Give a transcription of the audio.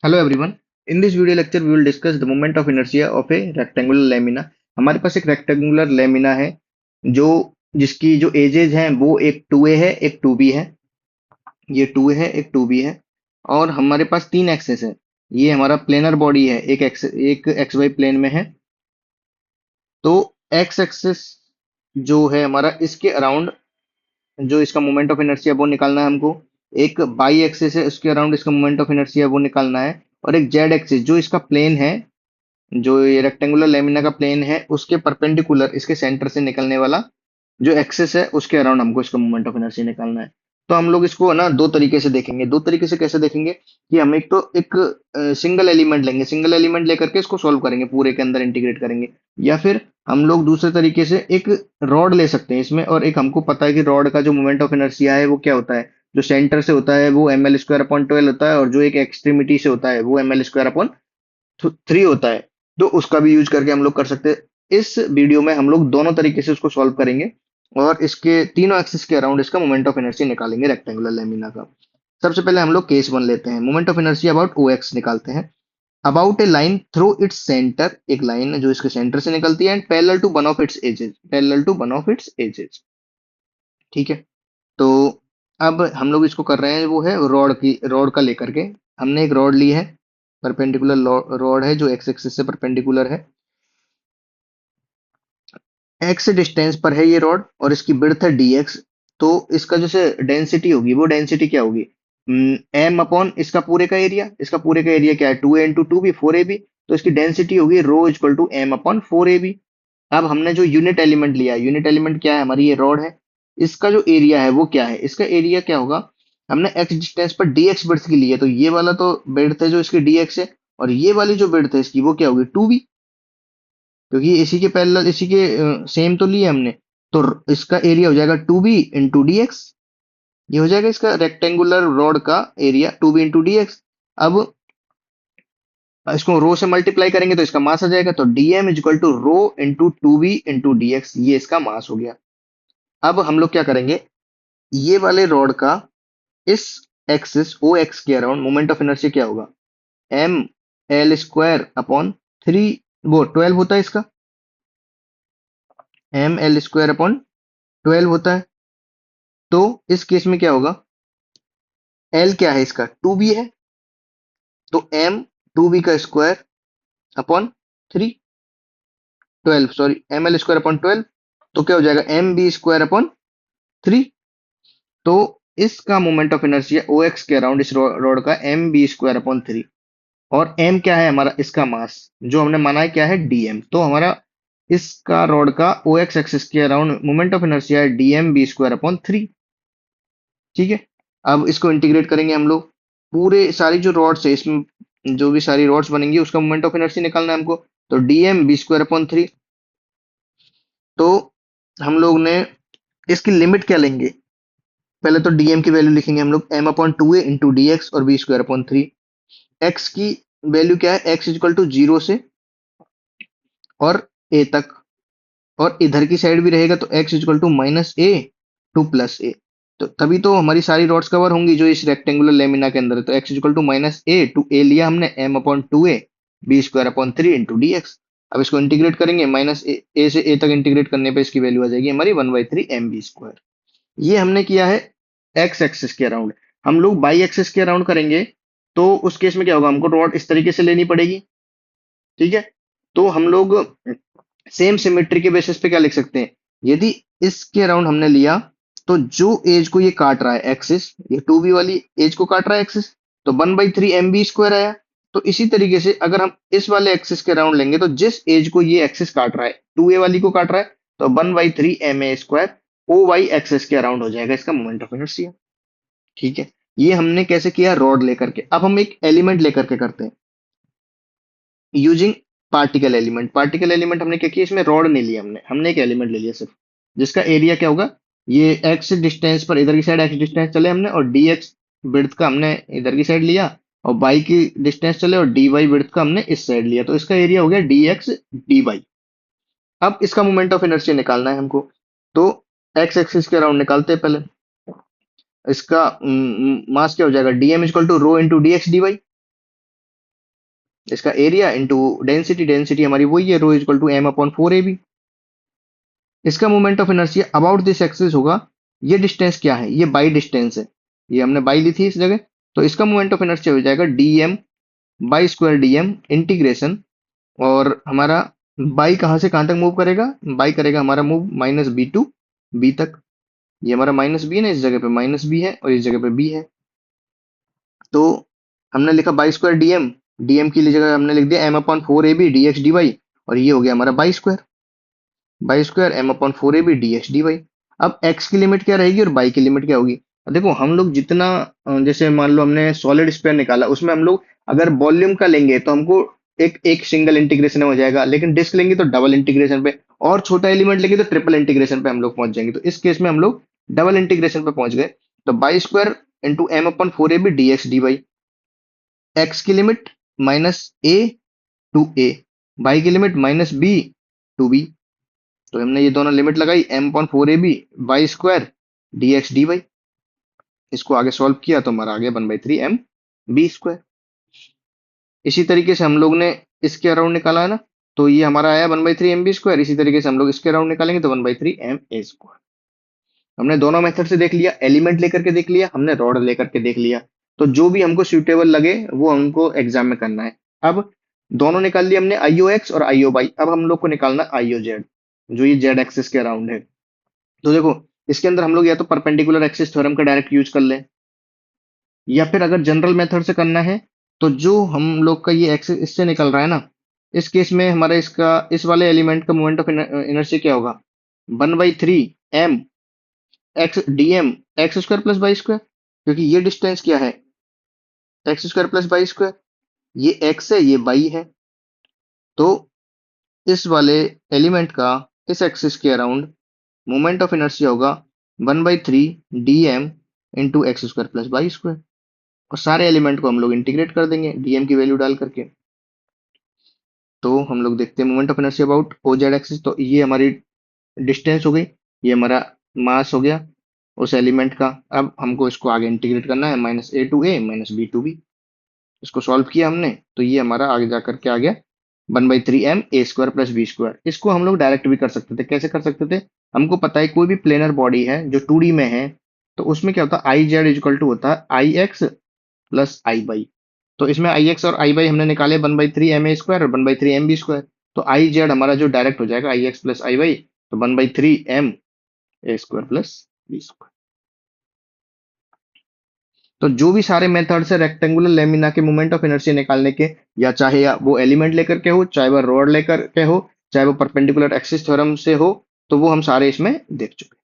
Hello everyone. In this video lecture, we will discuss the moment of inertia of a rectangular lamina. हमारे पास एक rectangular lamina है जो जिसकी जो edges हैं वो एक 2a है एक 2b है। ये 2a है एक 2b है और हमारे पास तीन एक्सेस है। ये हमारा प्लेनर बॉडी है, एक एक्स वाई प्लेन में है। तो एक्स एक्सेस जो है हमारा, इसके अराउंड जो इसका मोमेंट ऑफ इनर्शिया वो निकालना है हमको। एक बाई एक्सिस है, उसके अराउंड इसका मोमेंट ऑफ इनर्शिया वो निकालना है। और एक जेड एक्सिस जो इसका प्लेन है, जो ये रेक्टेंगुलर लेमिना का प्लेन है, उसके परपेंडिकुलर इसके सेंटर से निकलने वाला जो एक्सिस है उसके अराउंड हमको इसका मोमेंट ऑफ इनर्शिया निकालना है। तो हम लोग इसको है ना दो तरीके से देखेंगे। दो तरीके से कैसे देखेंगे कि हम एक तो एक सिंगल एलिमेंट लेंगे, सिंगल एलिमेंट लेकर के इसको सॉल्व करेंगे, पूरे के अंदर इंटीग्रेट करेंगे। या फिर हम लोग दूसरे तरीके से एक रॉड ले सकते हैं इसमें, और एक हमको पता है कि रॉड का जो मोमेंट ऑफ इनर्शिया है वो क्या होता है। जो सेंटर से होता है वो ml² अपॉन 12 होता है, और जो एक एक्सट्रीमिटी से होता है वो ml² अपॉन 3 होता है। तो उसका भी यूज करके हम लोग कर सकते हैं। इस वीडियो में हम लोग दोनों तरीके से उसको सॉल्व करेंगे और इसके तीनों एक्सिस के अराउंड इसका मोमेंट ऑफ इनर्शिया निकालेंगे रेक्टेंगुलर लेमिना का। सबसे पहले हम लोग केस वन लेते हैं, moment of inertia about O X निकालते हैं। About a line through its centre, एक लाइन है जो इसके सेंटर से निकलती है, and parallel to one of its edges, parallel to one of its edges. ठीक है। तो अब हम लोग इसको कर रहे हैं, वो है रॉड का लेकर के। हमने एक रॉड ली है, परपेंडिकुलर रॉड है जो एक्स एक्सिस से परपेंडिकुलर है। एक्स डिस्टेंस पर है ये रॉड और इसकी विड्थ है डी एक्स। तो इसका जैसे डेंसिटी होगी, वो डेंसिटी क्या होगी, एम अपॉन इसका पूरे का एरिया। इसका पूरे का एरिया क्या है, 2a × 2b 4ab। तो इसकी डेंसिटी होगी rho equal to M upon 4ab। अब हमने जो यूनिट एलिमेंट लिया, यूनिट एलिमेंट क्या है, हमारी ये रॉड है। इसका जो एरिया है वो क्या है, इसका एरिया क्या होगा, हमने एक्स डिस्टेंस पर डी एक्स विड्थ की ली है, तो ये वाला तो विड्थ है जो इसकी डी एक्स है, और ये वाली जो विड्थ है इसकी वो क्या होगी, 2b। क्योंकि इसी के पैरेलल, इसी के सेम तो लिए हमने। तो इसका एरिया हो जाएगा 2b × dx। ये हो जाएगा इसका रेक्टेंगुलर रॉड का एरिया, 2b × dx। अब इसको रो से मल्टीप्लाई करेंगे तो इसका मास आ जाएगा, तो dm = rho into 2b × dx, ये इसका मास हो गया। अब हम लोग क्या करेंगे, ये वाले रॉड का इस एक्सिस ओ एक्स के अराउंड मोमेंट ऑफ इनर्शिया क्या होगा, ml² अपॉन 3। वो 12 होता है इसका, ml² अपॉन 12 होता है। तो इस केस में क्या होगा, एल क्या है इसका, 2b है, तो m 2b का square upon 3, 12 sorry, ml² upon 12। तो क्या हो जाएगा, mb² अपॉन 3। तो इसका moment of inertia O X के अराउंड इस रॉड का mb² अपॉन 3। और m क्या है हमारा, इसका मास जो हमने माना है क्या है, dm। तो हमारा इसका रॉड का ओ एक्स एक्सिस के अराउंड मोमेंट ऑफ इनर्शिया है dm b² अपॉन 3। ठीक है। अब इसको इंटीग्रेट करेंगे हम लोग, पूरे सारी जो रॉड्स है इसमें, जो भी सारी रॉड्स बनेंगी उसका मोमेंट ऑफ इनर्शिया निकालना है हमको। तो dm b² अपॉन 3। तो हम लोग ने इसकी लिमिट क्या लेंगे, पहले तो dm की वैल्यू लिखेंगे हम लोग, m/2a × dx और b² अपॉन 3। x की वैल्यू क्या है, x = 0 से और a तक, और इधर की साइड भी रहेगा तो x = -a to +a। तो तभी तो हमारी सारी रॉड्स कवर होंगी जो इस रेक्टेंगुलर लेमिना के अंदर है। तो x = -a to a लिया हमने, m/2a b² अपॉन 3 × dx। अब इसको इंटीग्रेट करेंगे, -a से a तक इंटीग्रेट करने पे इसकी वैल्यू आ जाएगी हमारी 1/3 mb²। ये हमने किया है एक्स एक्सिस के अराउंड। हम लोग बाई एक्सिस के अराउंड करेंगे तो उस केस में क्या होगा, हमको रॉड इस तरीके से लेनी पड़ेगी। ठीक है। तो हम लोग सेम सिमेट्री के बेसिस पे क्या लिख सकते हैं, यदि इसके अराउंड हमने लिया तो जो एज को ये काट रहा है एक्सिस, ये 2b वाली एज को काट रहा है एक्सिस, तो 1/3 mb² आया। तो इसी तरीके से अगर हम इस वाले एक्सिस के अराउंड लेंगे, तो जिस एज को ये एक्सिस काट रहा है, 2a वाली को काट रहा है, तो 1/3 ma² ओ वाई एक्सिस के अराउंड हो जाएगा इसका मोमेंट ऑफ इनर्शिया। ठीक है। ये हमने कैसे किया, रॉड लेकर के। अब हम एक एलिमेंट लेकर के करते हैं using particle element. Particle element हमने क्या किया, इसमें रॉड नहीं लिया हमने, हमने एक एलिमेंट ले लिया सिर्फ, जिसका एरिया क्या होगा, ये एक्स डिस्टेंस पर इधर की साइड एक्स डिस्टेंस चले हमने, और डी एक्स विड्थ का हमने इधर की साइड लिया, और बाई की डिस्टेंस चले और डी वाई विड्थ का हमने इस साइड लिया, तो इसका एरिया हो गया डी एक्स डी वाई। अब इसका मोमेंट ऑफ इनर्शिया निकालना है हमको। तो एक्स एक्सिस के अराउंड निकालते हैं पहले। इसका मास क्या हो जाएगा, dm = rho into D X D Y. इसका एरिया इंटू डेंसिटी, डेंसिटी हमारी वही है rho equal to M upon 4ab। इसका moment of inertia about this axis होगा, ये डिस्टेंस क्या है, ये बाई डिस्टेंस है, ये हमने बाई ली थी इस जगह, तो इसका मोमेंट ऑफ इनर्शिया हो जाएगा dm by square dm integration, और हमारा बाई कहां से कहां तक मूव करेगा, बाई करेगा हमारा move minus B to b तक। ये हमारा माइनस बी है ना, इस जगह पे माइनस बी है और इस जगह पे बी है, तो हमने लिखा बाई स्क्वायर डीएम, डीएम की जगह हमने लिख दिया M upon 4ab dx dy, और ये हो गया हमारा y square M upon 4ab dx dy। अब x की लिमिट क्या रहेगी और y की लिमिट क्या होगी। अब देखो हम लोग जितना जैसे मान लो हमने सॉलिड स्फीयर निकाला, उसमें हम लोग अगर वॉल्यूम का लेंगे तो हमको एक एक सिंगल इंटीग्रेशन हो जाएगा, लेकिन डिस्क लेंगे तो डबल इंटीग्रेशन पे, और छोटा एलिमेंट लेंगे तो ट्रिपल इंटीग्रेशन पे हम लोग पहुंच जाएंगे। तो इस केस में हम लोग डबल इंटीग्रेशन पे पहुंच गए। तो Y square into M upon 4ab dx dy, X की limit minus A to A, Y की limit minus B to B, तो हमने ये दोनों लिमिट लगाई M upon 4ab Y square D X D Y. इसको आगे सॉल्व किया तो हमारा आ गया 1/3 m b स्क्वायर। इसी तरीके से हम लोग ने इसके अराउंड निकाला है ना, तो ये हमारा आया 1/3 m b स्क्वायर। इसी तरीके से हम लोग इसके अराउंड निकालेंगे तो 1/3 ma स्क्वायर। हमने दोनों मेथड से देख लिया, एलिमेंट लेकर के देख लिया, हमने रॉड लेकर के देख लिया, तो जो भी हमको सुटेबल लगे वो हमको एग्जाम में करना है। अब दोनों निकाल लिया हमने, आईओ एक्स और आईओ वाई। अब हम लोग को निकालना आईओ जेड, जो ये जेड एक्सिस के अराउंड है। तो देखो इसके अंदर हम लोग या तो परपेंडिकुलर एक्सिस थ्योरम का डायरेक्ट यूज कर लें, या फिर अगर जनरल मेथड से करना है तो जो हम लोग का ये एक्सिस इससे निकल रहा है ना, इस केस में हमारा इसका इस वाले एलिमेंट का मोमेंट ऑफ इनर्शिया क्या होगा, 1/3 m X D M X square plus Y square, क्योंकि ये डिस्टेंस क्या है, X square plus Y square, ये एक्स है ये वाई है, तो इस वाले एलिमेंट का इस एक्सिस के अराउंड मोमेंट ऑफ इनर्शिया होगा 1/3 dm into X square plus Y square. और सारे एलिमेंट को हम लोग इंटीग्रेट कर देंगे डीएम की वैल्यू डाल करके। तो हम लोग देखते हैं moment of inertia about O Z axis, तो ये हमारी डिस्टेंस हो गई, ये हमारा मास हो गया उस एलिमेंट का। अब हमको इसको आगे इंटीग्रेट करना है, minus A to a minus B to b. इसको सॉल्व किया हमने तो ये हमारा आगे जाकर के आ गया 1/3 ma square plus b square. इसको हम लोग डायरेक्ट भी कर सकते थे। कैसे कर सकते थे, हमको पता है कोई भी प्लेनर बॉडी है जो 2D में है, तो उसमें क्या होता है, आई जेड इक्वल टू होता है आई एक्स प्लस आई वाई। तो इसमें आई एक्स और आई वाई हमने निकाले 1/3 ma स्क्वायर और 1/3 m b स्क्वायर। तो आई जेड हमारा जो डायरेक्ट हो जाएगा I X plus I Y, तो 1/3 ma square plus b square. तो जो भी सारे मेथड्स है रेक्टेंगुलर लेमिना के मोमेंट ऑफ इनर्शिया निकालने के, या चाहे वो एलिमेंट लेकर के हो, चाहे वो रॉड लेकर के हो, चाहे वो परपेंडिकुलर एक्सिस थ्योरम से हो, तो वो हम सारे इसमें देख चुके हैं।